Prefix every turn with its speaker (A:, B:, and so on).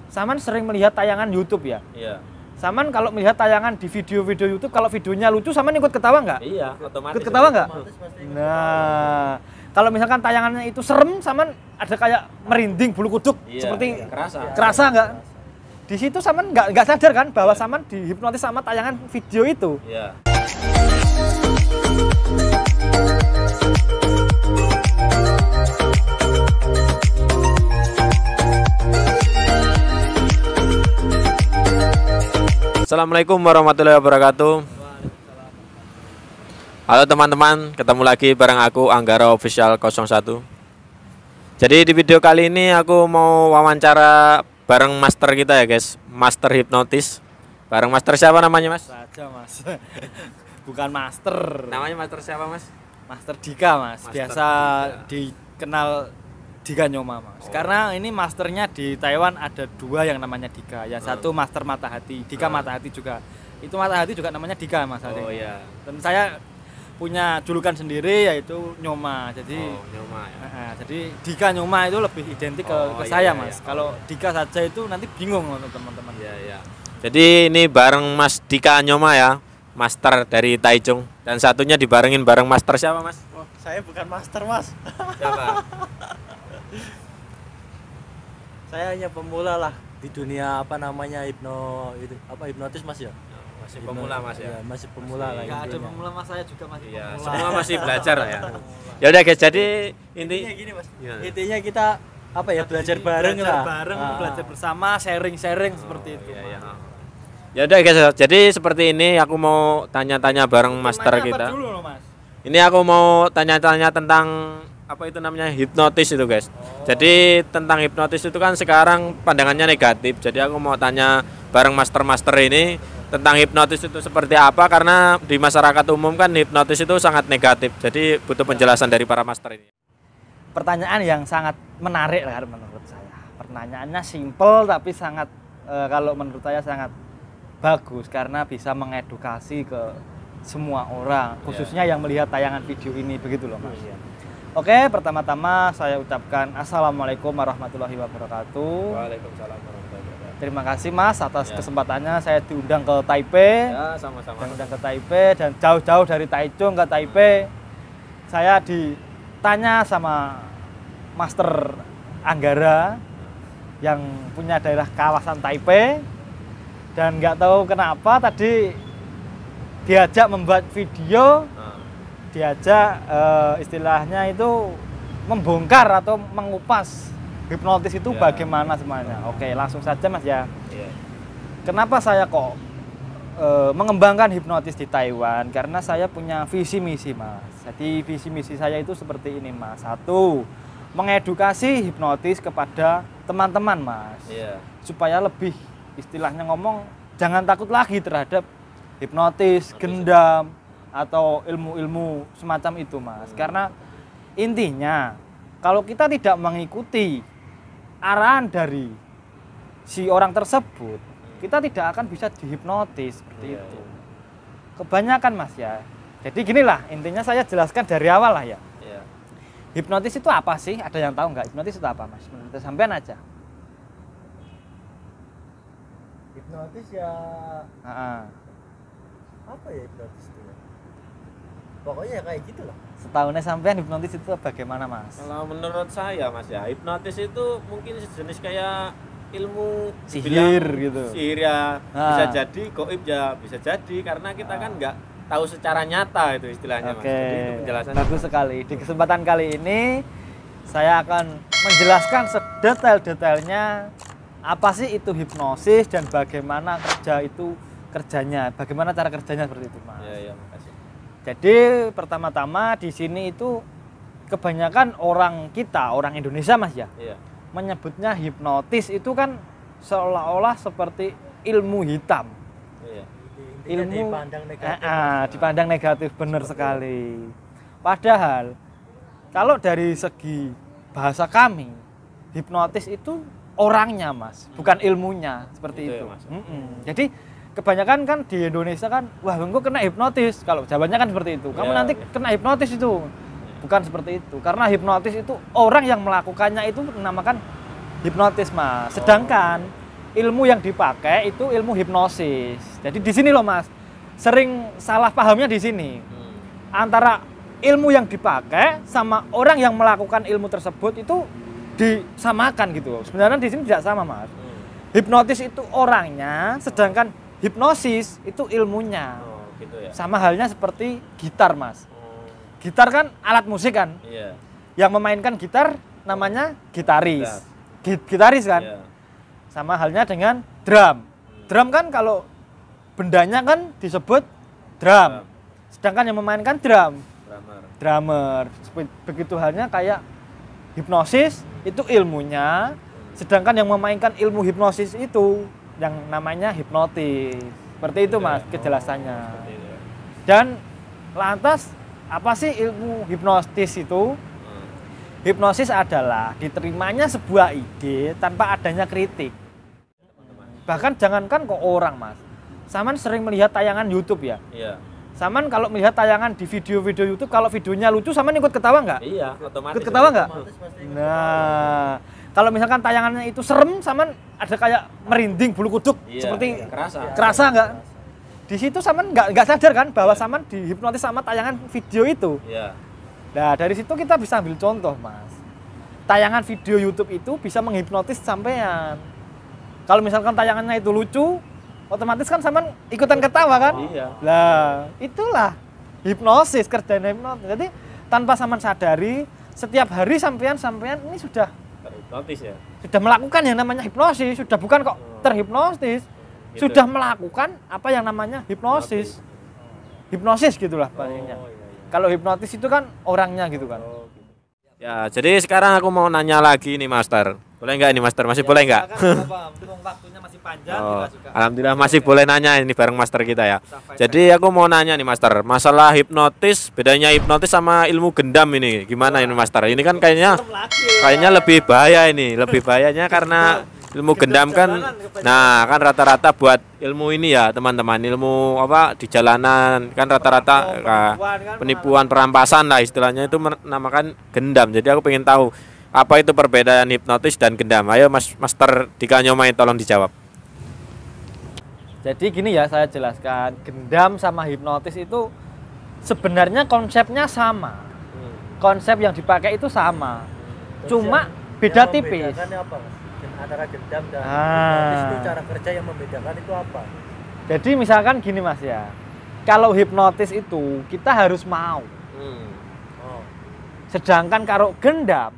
A: Saman sering melihat tayangan YouTube ya?
B: Iya.
A: Saman kalau melihat tayangan di video-video YouTube, kalau videonya lucu, Saman ikut ketawa nggak?
B: Iya, otomatis.
A: Ikut ketawa nggak? Nah, kalau misalkan tayangannya itu serem, Saman ada kayak merinding bulu kuduk, seperti kerasa nggak? Di situ Saman nggak sadar kan bahwa Saman dihipnotis sama tayangan video itu.
B: Iya. Assalamualaikum warahmatullahi wabarakatuh. Halo teman-teman, ketemu lagi bareng aku Anggara Official 01. Jadi di video kali ini aku mau wawancara bareng master kita ya guys, master hipnotis. Bareng master siapa namanya mas?
A: Saja mas, bukan master.
B: Namanya master siapa mas?
A: Master Dika mas,
B: Master
A: biasa
B: Dika.
A: dikenal Dika Nyoma mas. Karena ini masternya di Taiwan ada dua yang namanya Dika. Yang satu master mata hati, Dika mata hati juga. Itu mata hati juga namanya Dika mas.
B: Oh iya.
A: Dan saya punya julukan sendiri yaitu Nyoma. Jadi
B: Nyoma ya.
A: jadi Dika Nyoma itu lebih identik ke saya mas. Kalau Dika saja itu nanti bingung untuk teman-teman.
B: Iya iya. Jadi ini bareng Mas Dika Nyoma ya, master dari Taichung. Dan satunya dibarengin bareng master siapa mas?
A: Oh, saya bukan master mas.
B: Siapa?
C: Saya hanya pemula lah di dunia hipnotis mas ya.
B: Masih pemula mas ya.
C: Masih pemula lah.
A: Nggak ada
C: intinya.
A: pemula mas, saya juga masih
B: Iya,
A: pemula.
B: semua masih belajar lah ya. Ya udah guys, jadi
C: Intinya gini mas.
B: Ya.
C: Intinya kita belajar bareng lah.
A: Bareng,
C: Ah.
A: belajar bersama, sharing seperti itu.
B: Iya, iya.
A: Mas.
B: Ya udah guys, jadi seperti ini aku mau tanya-tanya bareng master
A: Temanya apa
B: kita.
A: dulu loh, mas?
B: Ini aku mau tanya-tanya tentang apa itu namanya hipnotis itu guys. Jadi tentang hipnotis itu kan sekarang pandangannya negatif. Jadi aku mau tanya bareng master-master ini tentang hipnotis itu seperti apa, karena di masyarakat umum kan hipnotis itu sangat negatif. Jadi butuh penjelasan dari para master ini.
A: Pertanyaan yang sangat menarik lah menurut saya. Pertanyaannya simple tapi sangat kalau menurut saya sangat bagus karena bisa mengedukasi ke semua orang, khususnya yang melihat tayangan video ini, begitu loh mas. Oke, pertama-tama saya ucapkan Assalamualaikum warahmatullahi wabarakatuh.
B: Waalaikumsalam warahmatullahi wabarakatuh.
A: Terima kasih mas atas kesempatannya saya diundang ke Taipei.
B: Ya, sama-sama.
A: Diundang ke Taipei dan jauh-jauh dari Taichung ke Taipei. Saya ditanya sama Master Anggara yang punya daerah kawasan Taipei, dan nggak tahu kenapa tadi diajak membuat video, diajak istilahnya itu membongkar atau mengupas hipnotis itu bagaimana semuanya. Oke, langsung saja mas ya.
B: Iya.
A: Kenapa saya kok mengembangkan hipnotis di Taiwan? Karena saya punya visi misi mas. Jadi visi misi saya itu seperti ini mas. Satu, mengedukasi hipnotis kepada teman-teman mas.
B: Iya.
A: Supaya lebih istilahnya ngomong jangan takut lagi terhadap hipnotis, gendam atau ilmu-ilmu semacam itu mas. Karena intinya kalau kita tidak mengikuti arahan dari si orang tersebut, kita tidak akan bisa dihipnotis seperti itu. Kebanyakan mas ya. Jadi ginilah intinya, saya jelaskan dari awal lah ya.
B: Iya.
A: Hipnotis itu apa sih? Ada yang tahu nggak hipnotis itu apa mas? Menurut sampean aja.
C: Hipnotis ya
A: Ha-ha.
C: apa ya hipnotis itu ya? Pokoknya kayak gitu lah.
A: Setahunnya sampean hipnotis itu bagaimana mas?
B: Kalau menurut saya mas ya, hipnotis itu mungkin sejenis kayak ilmu
A: Sihir
B: dibilang
A: gitu.
B: Sihir ya,
A: Ah.
B: bisa jadi goib ya, bisa jadi karena kita kan nggak tahu secara nyata itu istilahnya mas.
A: Oke,
B: Jadi itu penjelasannya.
A: bagus sekali. Di kesempatan kali ini saya akan menjelaskan sedetail-detailnya apa sih itu hipnosis dan bagaimana kerjanya, bagaimana cara kerjanya seperti itu mas.
B: Iya iya, makasih.
A: Jadi pertama-tama di sini itu kebanyakan orang Indonesia mas ya,
B: Iya.
A: menyebutnya hipnotis itu kan seolah-olah seperti ilmu hitam.
B: Iya.
C: Intinya
A: Ilmu
C: dipandang negatif.
A: dipandang negatif, benar sekali. Padahal kalau dari segi bahasa kami, hipnotis itu orangnya mas, bukan ilmunya seperti
B: Gitu ya,
A: itu.
B: Mas.
A: Jadi kebanyakan kan di Indonesia kan, wah engkau kena hipnotis. Kalau jawabannya kan seperti itu. Kamu
B: Ya,
A: nanti kena hipnotis itu. Bukan seperti itu. Karena hipnotis itu orang yang melakukannya itu dinamakan hipnotis mas. Sedangkan ilmu yang dipakai itu ilmu hipnosis. Jadi di sini loh Mas, sering salah pahamnya di sini. Antara ilmu yang dipakai sama orang yang melakukan ilmu tersebut itu disamakan gitu. Sebenarnya di sini tidak sama Mas. Hipnotis itu orangnya, sedangkan hipnosis itu ilmunya.
B: Oh, gitu ya.
A: Sama halnya seperti gitar Mas. Gitar kan alat musik kan.
B: Iya.
A: Yang memainkan gitar namanya gitaris. Gitaris kan.
B: Iya.
A: Sama halnya dengan drum. Drum kan kalau bendanya kan disebut drum. Sedangkan yang memainkan drummer. Begitu halnya kayak hipnosis itu ilmunya, sedangkan yang memainkan ilmu hipnosis itu yang namanya hipnotis. Seperti itu Mas kejelasannya. Dan lantas apa sih ilmu hipnotis itu? Hipnosis adalah diterimanya sebuah ide tanpa adanya kritik. Bahkan jangankan kok orang Mas, Saman sering melihat tayangan YouTube ya.
B: Iya.
A: Saman kalau melihat tayangan di video-video YouTube, kalau videonya lucu, Saman ikut ketawa nggak?
B: Iya, otomatis.
A: Ikut ketawa nggak? Nah, kalau misalkan tayangannya itu serem, Saman ada kayak merinding bulu kuduk, seperti kerasa nggak? Di situ Saman nggak sadar kan bahwa Saman dihipnotis sama tayangan video itu.
B: Iya.
A: Nah, dari situ kita bisa ambil contoh, Mas. Tayangan video YouTube itu bisa menghipnotis sampean. Kalau misalkan tayangannya itu lucu, otomatis kan Saman ikutan ketawa kan?
B: Iya.
A: Lah, itulah hipnosis, kerjanya hipnotis. Jadi tanpa Saman sadari, setiap hari sampean ini sudah
B: Terhipnotis ya.
A: sudah melakukan yang namanya hipnosis, sudah bukan kok terhipnosis.
B: Gitu.
A: Sudah melakukan apa yang namanya hipnosis. Hipnosis gitulah palingnya. Kalau hipnotis itu kan orangnya gitu kan.
B: Ya, jadi sekarang aku mau nanya lagi nih Master. Boleh nggak ini Master? Masih boleh nggak?
A: Waktunya masih panjang
B: Oh, alhamdulillah masih boleh nanya ini bareng Master kita ya. Jadi aku mau nanya nih Master, masalah hipnotis, bedanya hipnotis sama ilmu gendam ini gimana ini Master? Ini kan kayaknya lebih bahaya ini, lebih bahayanya karena ilmu gendam kan, nah kan rata-rata buat ilmu ini ya teman-teman, ilmu apa di jalanan kan rata-rata penipuan perampasan lah istilahnya itu menamakan gendam. Jadi aku pengen tahu apa itu perbedaan hipnotis dan gendam. Ayo Master Dika Nyomai tolong dijawab.
A: Jadi gini ya saya jelaskan, gendam sama hipnotis itu sebenarnya konsepnya sama. Konsep yang dipakai itu sama. Cuma beda tipis.
C: Antara gendam dan hipnotis itu cara kerja yang membedakan itu apa?
A: Jadi misalkan gini Mas ya, kalau hipnotis itu kita harus mau. Sedangkan kalau gendam